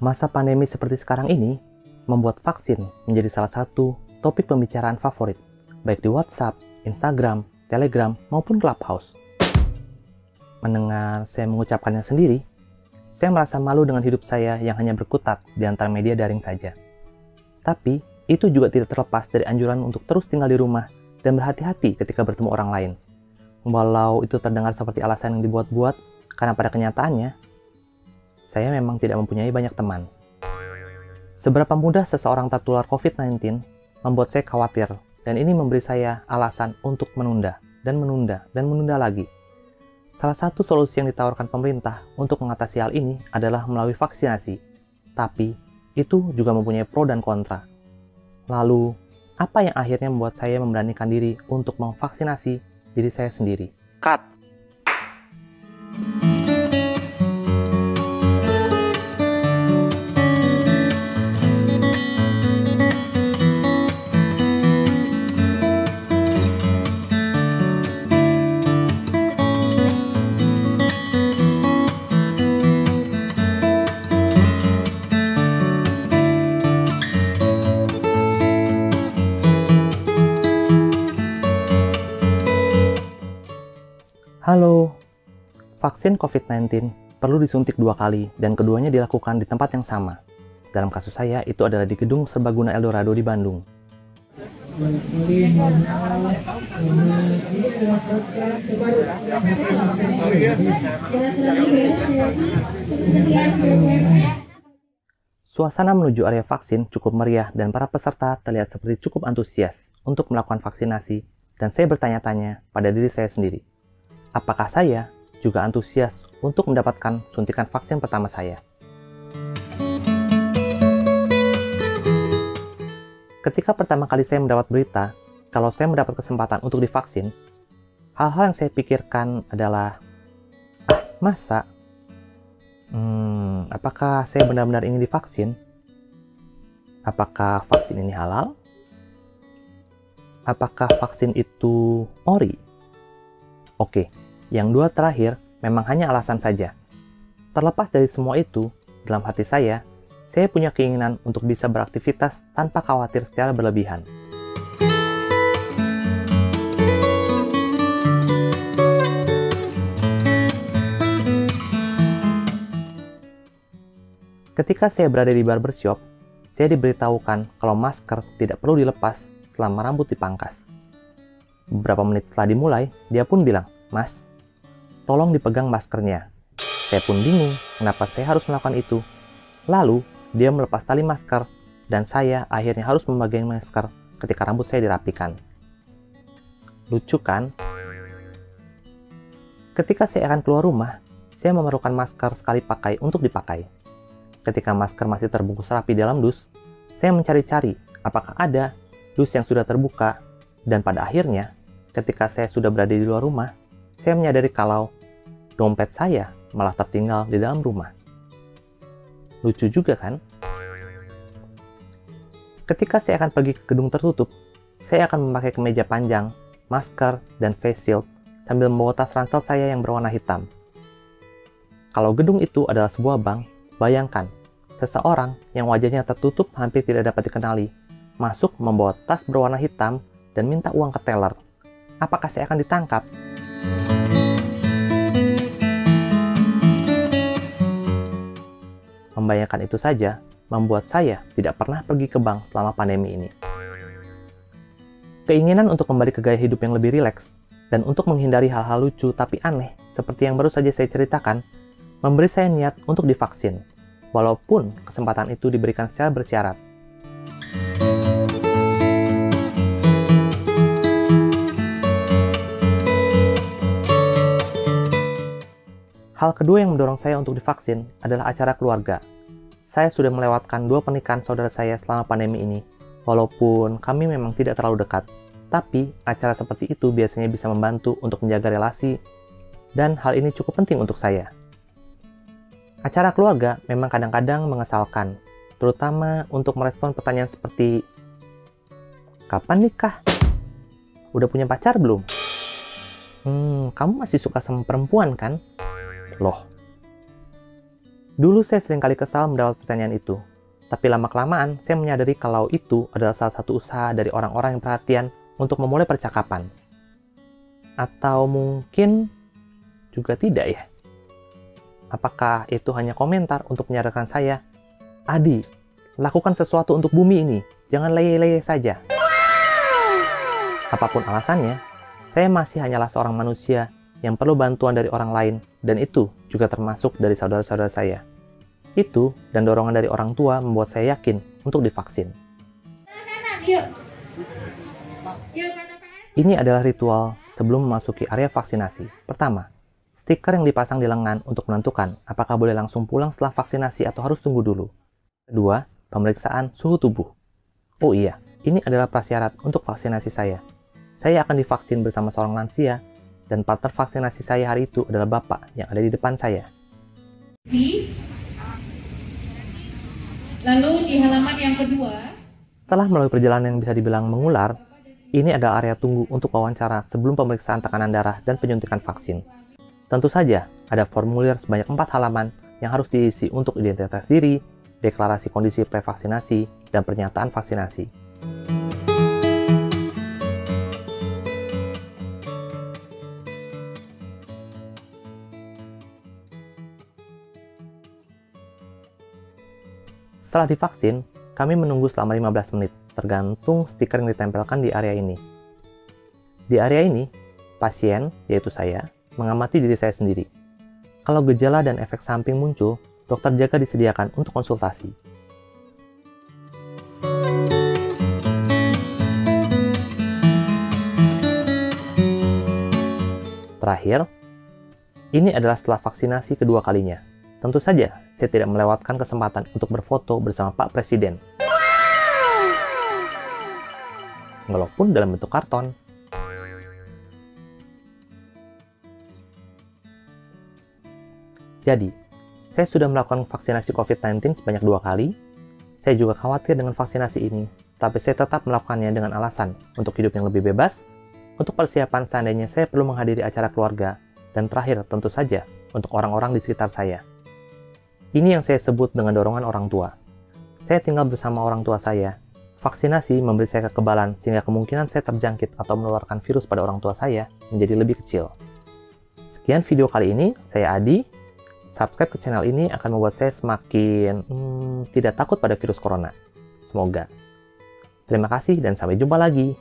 Masa pandemi seperti sekarang ini membuat vaksin menjadi salah satu topik pembicaraan favorit, baik di WhatsApp, Instagram, Telegram, maupun Clubhouse. Mendengar saya mengucapkannya sendiri, saya merasa malu dengan hidup saya yang hanya berkutat di antara media daring saja. Tapi, itu juga tidak terlepas dari anjuran untuk terus tinggal di rumah dan berhati-hati ketika bertemu orang lain. Walau itu terdengar seperti alasan yang dibuat-buat, karena pada kenyataannya, saya memang tidak mempunyai banyak teman. Seberapa mudah seseorang tertular COVID-19 membuat saya khawatir, dan ini memberi saya alasan untuk menunda, dan menunda, dan menunda lagi. Salah satu solusi yang ditawarkan pemerintah untuk mengatasi hal ini adalah melalui vaksinasi, tapi itu juga mempunyai pro dan kontra. Lalu, apa yang akhirnya membuat saya memberanikan diri untuk memvaksinasi diri saya sendiri? Cut. Halo, vaksin COVID-19 perlu disuntik 2 kali dan keduanya dilakukan di tempat yang sama. Dalam kasus saya, itu adalah di Gedung Serbaguna Eldorado di Bandung. Suasana menuju area vaksin cukup meriah dan para peserta terlihat seperti cukup antusias untuk melakukan vaksinasi, dan saya bertanya-tanya pada diri saya sendiri. Apakah saya juga antusias untuk mendapatkan suntikan vaksin pertama saya? Ketika pertama kali saya mendapat berita kalau saya mendapat kesempatan untuk divaksin, hal-hal yang saya pikirkan adalah, masa? Apakah saya benar-benar ingin divaksin? Apakah vaksin ini halal? Apakah vaksin itu ori? Oke. Yang dua terakhir memang hanya alasan saja. Terlepas dari semua itu, dalam hati saya punya keinginan untuk bisa beraktivitas tanpa khawatir secara berlebihan. Ketika saya berada di barbershop, saya diberitahukan kalau masker tidak perlu dilepas selama rambut dipangkas. Beberapa menit setelah dimulai, dia pun bilang, "Mas, tolong dipegang maskernya." Saya pun bingung kenapa saya harus melakukan itu. Lalu, dia melepas tali masker, dan saya akhirnya harus memegang masker ketika rambut saya dirapikan. Lucu kan? Ketika saya akan keluar rumah, saya memerlukan masker sekali pakai untuk dipakai. Ketika masker masih terbungkus rapi dalam dus, saya mencari-cari apakah ada dus yang sudah terbuka, dan pada akhirnya, ketika saya sudah berada di luar rumah, saya menyadari kalau dompet saya malah tertinggal di dalam rumah. Lucu juga kan? Ketika saya akan pergi ke gedung tertutup, saya akan memakai kemeja panjang, masker, dan face shield sambil membawa tas ransel saya yang berwarna hitam. Kalau gedung itu adalah sebuah bank, bayangkan seseorang yang wajahnya tertutup hampir tidak dapat dikenali masuk membawa tas berwarna hitam dan minta uang ke teller. Apakah saya akan ditangkap? Membayangkan itu saja membuat saya tidak pernah pergi ke bank selama pandemi ini. Keinginan untuk kembali ke gaya hidup yang lebih rileks dan untuk menghindari hal-hal lucu tapi aneh seperti yang baru saja saya ceritakan memberi saya niat untuk divaksin, walaupun kesempatan itu diberikan secara bersyarat. Hal kedua yang mendorong saya untuk divaksin adalah acara keluarga. Saya sudah melewatkan 2 pernikahan saudara saya selama pandemi ini, walaupun kami memang tidak terlalu dekat. Tapi, acara seperti itu biasanya bisa membantu untuk menjaga relasi, dan hal ini cukup penting untuk saya. Acara keluarga memang kadang-kadang mengesalkan, terutama untuk merespon pertanyaan seperti, "Kapan nikah? Udah punya pacar belum? Kamu masih suka sama perempuan kan?" Loh, Dulu saya seringkali kesal mendapat pertanyaan itu, tapi lama-kelamaan saya menyadari kalau itu adalah salah satu usaha dari orang-orang yang perhatian untuk memulai percakapan. Atau mungkin juga tidak ya? Apakah itu hanya komentar untuk menyadarkan saya, Adi, lakukan sesuatu untuk bumi ini, jangan leye-leye saja. Apapun alasannya, saya masih hanyalah seorang manusia yang perlu bantuan dari orang lain, dan itu juga termasuk dari saudara-saudara saya. Itu dan dorongan dari orang tua membuat saya yakin untuk divaksin. Ini adalah ritual sebelum memasuki area vaksinasi. Pertama, stiker yang dipasang di lengan untuk menentukan apakah boleh langsung pulang setelah vaksinasi atau harus tunggu dulu. Kedua, pemeriksaan suhu tubuh. Oh iya, ini adalah prasyarat untuk vaksinasi saya. Saya akan divaksin bersama seorang lansia, dan partner vaksinasi saya hari itu adalah Bapak yang ada di depan saya. Lalu di halaman yang kedua, Setelah melalui perjalanan yang bisa dibilang mengular, ini adalah area tunggu untuk wawancara sebelum pemeriksaan tekanan darah dan penyuntikan vaksin. Tentu saja, ada formulir sebanyak 4 halaman yang harus diisi untuk identitas diri, deklarasi kondisi prevaksinasi, dan pernyataan vaksinasi. Setelah divaksin, kami menunggu selama 15 menit, tergantung stiker yang ditempelkan di area ini. Di area ini, pasien, yaitu saya, mengamati diri saya sendiri. Kalau gejala dan efek samping muncul, dokter jaga disediakan untuk konsultasi. Terakhir, ini adalah setelah vaksinasi kedua kalinya. Tentu saja, saya tidak melewatkan kesempatan untuk berfoto bersama Pak Presiden. Walaupun dalam bentuk karton. Jadi, saya sudah melakukan vaksinasi COVID-19 sebanyak 2 kali. Saya juga khawatir dengan vaksinasi ini, tapi saya tetap melakukannya dengan alasan untuk hidup yang lebih bebas, untuk persiapan seandainya saya perlu menghadiri acara keluarga, dan terakhir tentu saja untuk orang-orang di sekitar saya. Ini yang saya sebut dengan dorongan orang tua. Saya tinggal bersama orang tua saya. Vaksinasi memberi saya kekebalan sehingga kemungkinan saya terjangkit atau menularkan virus pada orang tua saya menjadi lebih kecil. Sekian video kali ini, saya Adi. Subscribe ke channel ini akan membuat saya semakin tidak takut pada virus corona. Semoga. Terima kasih dan sampai jumpa lagi.